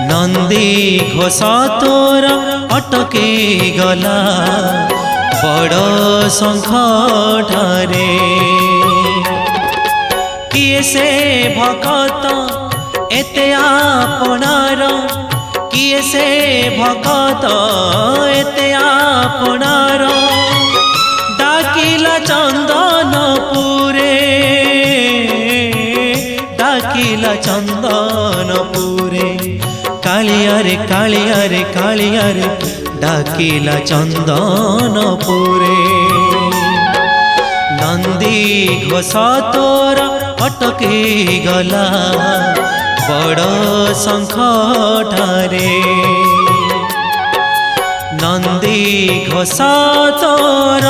नंदी घोष तोर अटके गला बड़ शंख ठारे किए से भगत एते आपनार किए से भगत एते आपनार डाकिला चंदनपुरे डाकिला चंदनपुरे कालियारे कालियारे कालियारे डाकिला चंदनपुरे नंदी घोष तोर अटके गला बड़ शंख ठारे नंदी घोष तोर